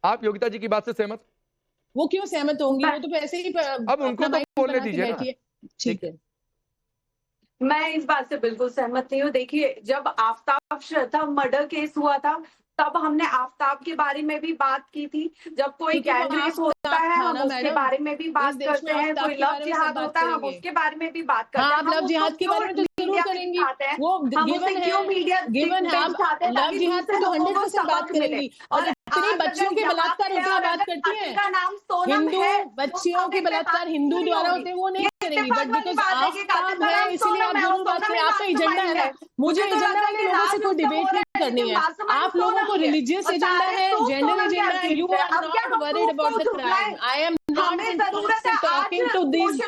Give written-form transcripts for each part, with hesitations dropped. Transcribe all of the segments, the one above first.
आप योगिता जी की बात से सहमत? वो क्यों सहमत होंगी? वो तो ऐसे ही अब उनको तो बोलने दीजिए ना। ठीक है, मैं इस बात से बिल्कुल सहमत नहीं हूँ। देखिए, जब आफताब श्रद्धा मर्डर केस हुआ था, तब हमने आफताब के बारे में भी बात की थी। जब कोई गैंग रेप होता है, हम उसके बारे में भी बात करते हैं। कोई लव जिहाद होता है, हम उसके बारे में भी बात करते हैं। लव जिहाद के बारे में तो जरूर करेंगी, वो गिवन है, गिवन है। आप लव जिहाद पे तो 100% बात करेंगी। और इतने बच्चियों के बलात्कार होते हैं, बात करती हैं। हिंदू बच्चियों के बलात्कार हिंदू द्वारा होते हैं, वो नहीं करेंगी। बट बिकॉज आफताब है, इसलिए आप जरूर बात करें। आपका एजेंडा है ना, मुझे एजेंडा वाले लोगों से कोई डिबेट नहीं करनी है। आप लोगों को रिलीजियस एजेंडा है, जेंडर एजेंडा है। You are not worried about the crime. I am not talking to this.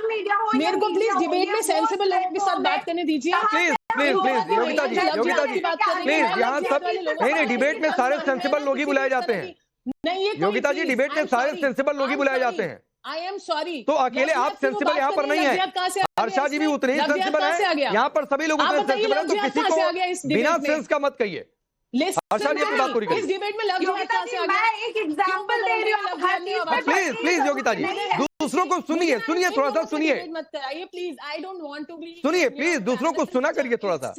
मेरे को प्लीज डिबेट में सेंसिबल लोगों के साथ बात करने दीजिए। Please please please Yogita ji please, यहाँ सब नहीं, डिबेट में सारे सेंसिबल लोग ही बुलाए जाते हैं। नहीं, योगिता जी डिबेट में सारे सेंसिबल लोग ही बुलाए जाते हैं। आई एम सॉरी। तो अकेले आप सेंसिबल यहाँ पर नहीं है, हर्षा जी भी उतने ही सेंसिबल है। यहाँ पर सभी लोग उतने सेंसिबल है, तो किसी को बिना सेंस का मत कहिए। हर्षा जी अपनी बात पूरी करिए। इस डिबेट में लव जिहाद कहां से आ गया? मैं एक एग्जांपल दे रही हूं। प्लीज प्लीज योगिता जी, दूसरों को सुनिए, थोड़ा सा सुनिए। मत कराइए please. I don't want to be. सुनिए प्लीज, दूसरों को सुना करिए थोड़ा सा।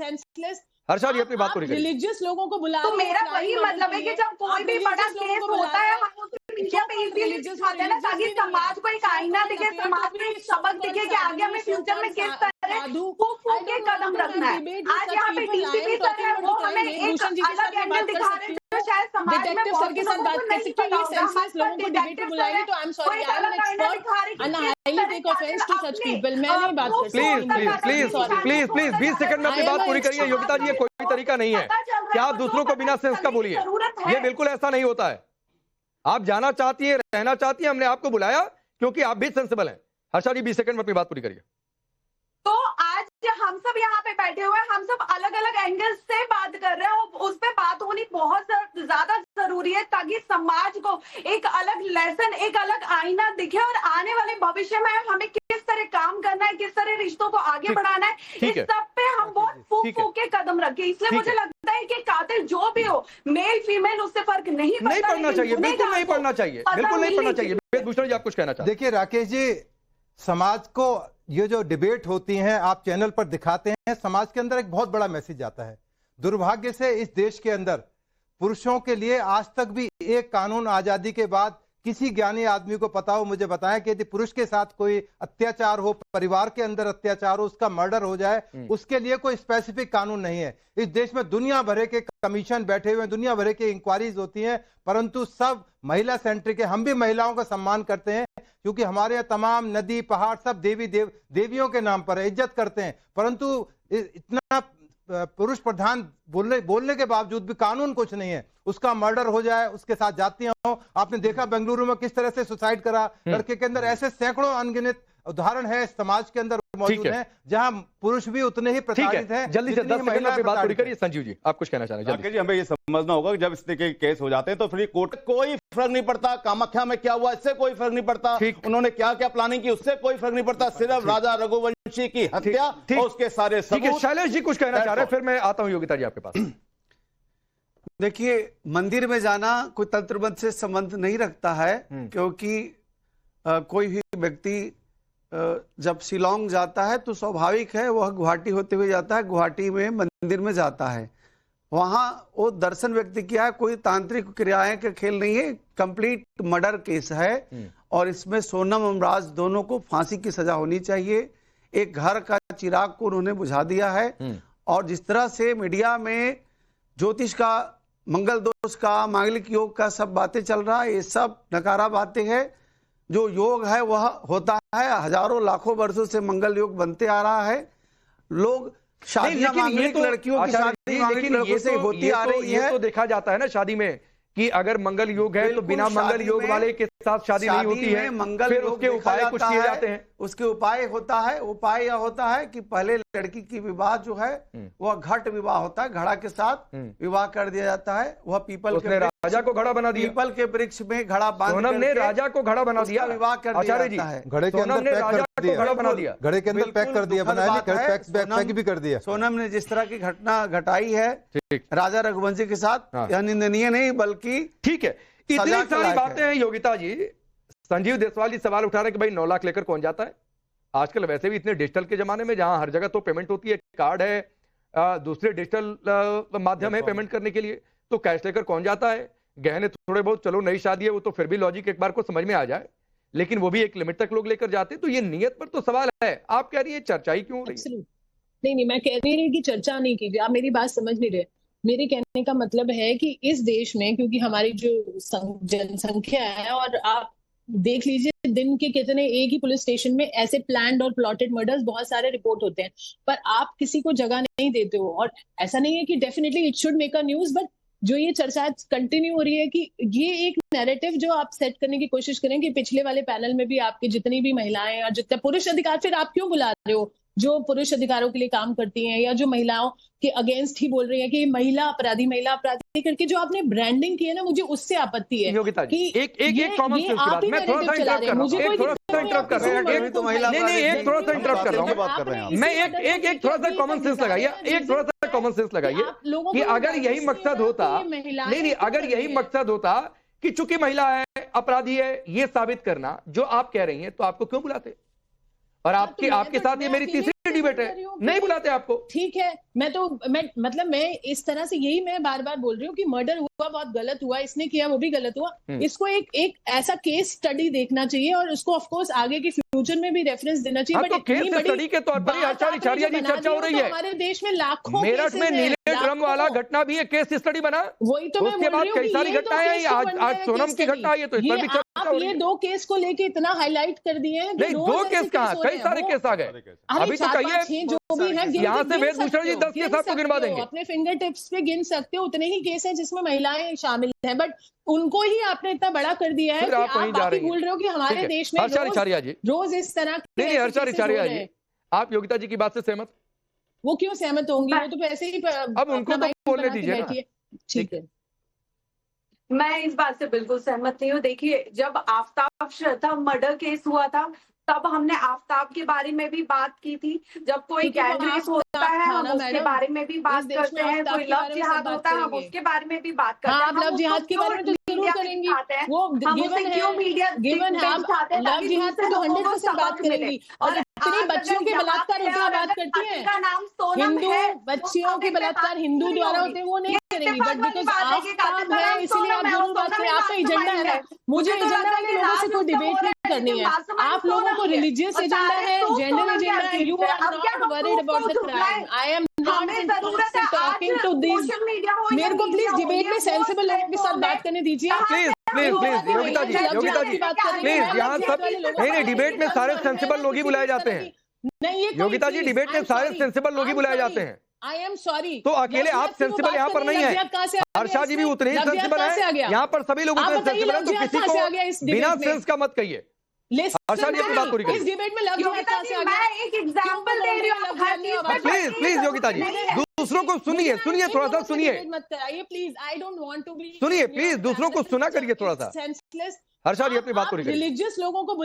हर्षा जी अपनी बात पूरी करिए। रिलीजियस लोगों को बुला, तो मेरा वही मतलब है कि जब कोई भी बड़ा केस होता है, हम उसे मीडिया पे इजीली दिखाते हैं ना, ताकि समाज को एक आईना दिखे, समाज को एक सबक दिखे कि आगे हमें फ्यूचर में किस तरह फूक के कदम रखना है। आज यहाँ पे डीसीपी सर है, वो हमें एक अलग एंगल दिखा रहे हैं, जो शायद समाज में सर के साथ बात कर सकते हैं। सेंसलेस लोगों को डिबेट में बुलाएंगे तो I am sorry, I am an expert and I highly take offence to such people. मैं नहीं बात कर सकती। Please please please please 20 second में अपनी बात पूरी करिए योगिता जी। ये कोई तरीका नहीं है कि आप दूसरों को बिना सेंस का बोलिए। ये बिल्कुल ऐसा नहीं होता है। आप जाना चाहती हैं, रहना चाहती हैं, हमने आपको बुलाया क्योंकि आप भी सेंसिबल हैं। हर्षा जी 20 सेकंड में अपनी बात पूरी करिए। तो आज हम सब यहाँ पे बैठे हुए हैं, हम सब अलग अलग एंगल से बात कर रहे हैं, और उस पे बात होनी बहुत ज्यादा जरूरी है, ताकि समाज को एक अलग लेसन, एक अलग आईना दिखे, और आने वाले भविष्य में हमें किस तरह काम करना है, किस तरह रिश्तों को आगे बढ़ाना है, इस सब पे हम बहुत फूक के कदम रखें। इसलिए मुझे लगता है कि कातिल जो भी हो, मेल फीमेल, उससे फर्क नहीं पड़ना चाहिए। बिल्कुल नहीं पड़ना चाहिए, बिल्कुल नहीं पड़ना चाहिए। वेदभूषण जी आप कुछ कहना चाहते हैं? देखिए राकेश जी, समाज को ये जो डिबेट होती हैं, आप चैनल पर दिखाते हैं, समाज के अंदर एक बहुत बड़ा मैसेज आता है। दुर्भाग्य से इस देश के अंदर पुरुषों के लिए आज तक भी एक कानून आजादी के बाद किसी ज्ञानी आदमी को पता हो, मुझे बताएं कि यदि पुरुष के साथ कोई अत्याचार हो, परिवार के अंदर अत्याचार हो, उसका मर्डर हो जाए, उसके लिए कोई स्पेसिफिक कानून नहीं है। इस देश में दुनिया भर के कमीशन बैठे हुए हैं, दुनिया भर के इंक्वायरीज होती हैं, परंतु सब महिला सेंट्रिक है। हम भी महिलाओं का सम्मान करते हैं क्योंकि हमारे यहाँ तमाम नदी पहाड़ सब देवियों के नाम पर है, इज्जत करते हैं, परंतु इतना पुरुष प्रधान बोलने के बावजूद भी कानून कुछ नहीं है। उसका मर्डर हो जाए, उसके साथ जातियां हो, आपने देखा बेंगलुरु में किस तरह से सुसाइड करा लड़के के अंदर। ऐसे सैकड़ों अनगिनत उदाहरण है समाज के अंदर मौजूद है जहां पुरुष भी उतने ही प्रताड़ित हैं। जल्दी से 10 सेकंड में बात पूरी करिए। संजीव जी आप कुछ कहना चाह रहे हैं? जी, हमें ये समझना होगा कि जब इस तरह के केस हो जाते हैं तो फिर कोर्ट कोई फर्क नहीं पड़ता। कामाख्या में क्या हुआ इससे कोई फर्क नहीं पड़ता, उन्होंने क्या क्या प्लानिंग की उससे कोई फर्क नहीं पड़ता। सिर्फ राजा रघुवंशी की हत्या और उसके सारे सबूत। शैलेश जी कुछ कहना चाह रहे हैं, फिर मैं आता हूं योगिता जी आपके पास। देखिए, मंदिर में जाना कोई तंत्रबद्ध से संबंध नहीं रखता है, क्योंकि कोई भी व्यक्ति जब शिलोंग जाता है तो स्वाभाविक है वह गुवाहाटी होते हुए जाता है, गुवाहाटी में मंदिर में जाता है, वहां वो दर्शन व्यक्ति किया है, कोई तांत्रिक क्रियाएं का खेल नहीं है, कंप्लीट मर्डर केस है। और इसमें सोनम अमराज दोनों को फांसी की सजा होनी चाहिए। एक घर का चिराग को उन्होंने बुझा दिया है। और जिस तरह से मीडिया में ज्योतिष का, मंगल दोष का, मांगलिक योग का सब बातें चल रहा है, ये सब नकारा बातें हैं। जो योग है वह होता है, हजारों लाखों वर्षों से मंगल योग बनते आ रहा है। लोग शादियां मांगलिक लड़कियों की शादी मांगलिक लड़कों से होती आ रही है। तो देखा जाता है ना शादी में कि अगर मंगल योग है तो बिना मंगल योग वाले के साथ शादी नहीं होती है। मंगल फिर उसके उपाय कुछ किए जाते हैं। उसके उपाय होता है, उपाय यह होता है कि पहले लड़की की विवाह जो है वह घट विवाह होता है, घड़ा के साथ विवाह कर दिया जाता है। वह पीपल के राजा को घड़ा बना दिया, पीपल के वृक्ष में घड़ा बांध सोनम ने राजा को घड़ा बना दिया, विवाह कर दिया जाता है। घड़े के अंदर पैक कर दिया, घड़ा बना दिया, घड़े के अंदर पैक कर दिया, बनाया पैक भी कर दिया। सोनम ने जिस तरह की घटना घटाई है राजा रघुवंशी के साथ, यह निंदनीय नहीं बल्कि ठीक है। इतनी सजा के सारी लायक बातें है। हैं योगिता जी। संजीव देसवाल जी सवाल उठा रहे हैं कि भाई 9 लाख लेकर कौन जाता है। आजकल वैसे भी इतने डिजिटल के जमाने में जहां हर जगह तो पेमेंट होती है, कार्ड है, दूसरे डिजिटल माध्यम है पेमेंट करने के लिए, तो कैश लेकर कौन जाता है। गहने थोड़े बहुत चलो नई शादी है वो तो फिर भी लॉजिक एक बार को समझ में आ जाए, लेकिन वो भी एक लिमिट तक लोग लेकर जाते हैं। तो ये नियत पर तो सवाल है। आप कह रही है चर्चा ही क्यों हो रही है? नहीं, मैं कह नहीं रही कि चर्चा नहीं कीजिए, आप मेरी बात समझ नहीं रहे। मेरे कहने का मतलब है कि इस देश में, क्योंकि हमारी जो जनसंख्या है, और आप देख लीजिए दिन के कितने एक ही पुलिस स्टेशन में ऐसे प्लान्ड और प्लॉटेड मर्डर्स बहुत सारे रिपोर्ट होते हैं, पर आप किसी को जगह नहीं देते हो। और ऐसा नहीं है कि definitely it should make a news, but जो ये चर्चा कंटिन्यू हो रही है कि ये एक नैरेटिव जो आप सेट करने की कोशिश करें कि पिछले वाले पैनल में भी आपकी जितनी भी महिलाएं और जितने पुरुष अधिकार, फिर आप क्यों बुला रहे हो जो पुरुष अधिकारों के लिए काम करती हैं या जो महिलाओं के अगेंस्ट ही बोल रही है कि महिला अपराधी करके जो आपने ब्रांडिंग की है ना, मुझे उससे आपत्ति है। योगिता जी एक कॉमन सेंस की बात, मैं थोड़ा सा इंटरप्ट कर रहा हूँ, एक थोड़ा सा इंटरप्ट कर रहा हूँ, एक थोड़ा सा इंटरप्ट कर रहा हूँ मैं, एक थोड़ा सा कॉमन सेंस लगाइए, एक थोड़ा सा कॉमन सेंस लगाइए कि अगर यही मकसद होता, नहीं अगर यही मकसद होता कि चूंकि महिला है अपराधी है ये साबित करना जो आप कह रही हैं, तो आपको क्यों बुलाते? और आपके साथ ये मेरी तीसरी डिबेट है, नहीं बुलाते आपको। ठीक है, मैं इस तरह से यही मैं बार बार बोल रही हूँ कि मर्डर हुआ, बहुत गलत हुआ, इसने किया वो भी गलत हुआ। इसको एक ऐसा केस स्टडी देखना चाहिए और उसको ऑफ कोर्स आगे के फ्यूचर में भी रेफरेंस देना चाहिए। तो केस स्टडी के तौर पर आचार्य जी चर्चा हो रही है। हमारे देश में लाखों मेरठ में नीले ड्रम वाला घटना भी एक केस स्टडी बना, वही तो उसके बाद कई सारी घटनाएं आई, आज सोनम की घटना आई है, तो इस पर भी चर्चा हो रही है। ये 2 केस को लेके इतना हाईलाइट कर दिए हैं। नहीं 2 केस कहाँ, कई सारे केस आ गए। अभी तो कहिए जो भी है, यहाँ से वेदभूषण जी 10 केस आपको गिनवा देंगे, अपने फिंगर टिप्स पे गिन सकते हो। उतने ही केस हैं जिसमें महिलाएं शामिल हैं, बट उनको ही आपने इतना बड़ा कर दिया है कि आप बाकी भूल रहे हो कि हमारे देश में रोज इस तरह नहीं हर्षाचार्य जी, आप योगिता जी की बात से सहमत? वो क्यों सहमत होंगी, वो तो वैसे ही अब उनको तो बोलने दीजिए ना। ठीक है, मैं इस बात से बिल्कुल सहमत नहीं हूँ। देखिए, जब आफ्ताब श्रद्धा मर्डर केस हुआ था तब हमने आफ्ताब के बारे में भी बात की थी। जब कोई गैंग रेप होता है हम उसके बारे में भी बात करते हैं, कोई लव जिहाद होता है हम उसके बारे में भी बात करते हैं। आप लव जिहाद के बारे में तो जरूर करेंगी, वो गिवन है, आप लव जिहाद पे तो 100% बात करेंगी। और इतनी बच्चियों के बलात्कार उतना बात करती हैं, हिंदू बच्चियों के बलात्कार हिंदू द्वारा होते हैं वो नहीं करेंगी, बट बिकॉज आफ्ताब है इसलिए आप जरूर बात करें। आपका एजेंडा है ना, मुझे एजेंडा वाले लोगों से कोई डिबेट नहीं करनी है। आप लोगों को रिलीजियस एजेंडा है, जेंडर एजेंडा है, you are not worried about the crime. I am not talking to this. मेरे को प्लीज डिबेट में सेंसिबल लोगों के साथ बात करने दीजिए। प्लीज योगिता जी प्लीज, यहाँ सब नहीं डिबेट में सारे सेंसिबल लोग ही बुलाए जाते हैं। नहीं योगिता जी डिबेट में सारे सेंसिबल लोग ही बुलाए जाते हैं। आई एम सॉरी, तो अकेले आप सेंसिबल यहाँ पर नहीं है, हर्षा जी भी उतने ही सेंसिबल है, यहाँ पर सभी लोग उतने सेंसिबल हैं, तो किसी को बिना सेंस का मत कहिए। हर्षा जी अपनी बात पूरी करिए। इस डिबेट में लव जिहाद कहां से आ गया? मैं एक एग्जांपल दे रही हूं। प्लीज योगिता जी दूसरों को सुनिए, थोड़ा सा सुनिए, मत कराइए please. I don't want to be, सुनिए प्लीज, दूसरों को सुना करिए थोड़ा सा। सेंसलेस। हर्षा जी अपनी बात पूरी करिए। रिलीजियस लोगों को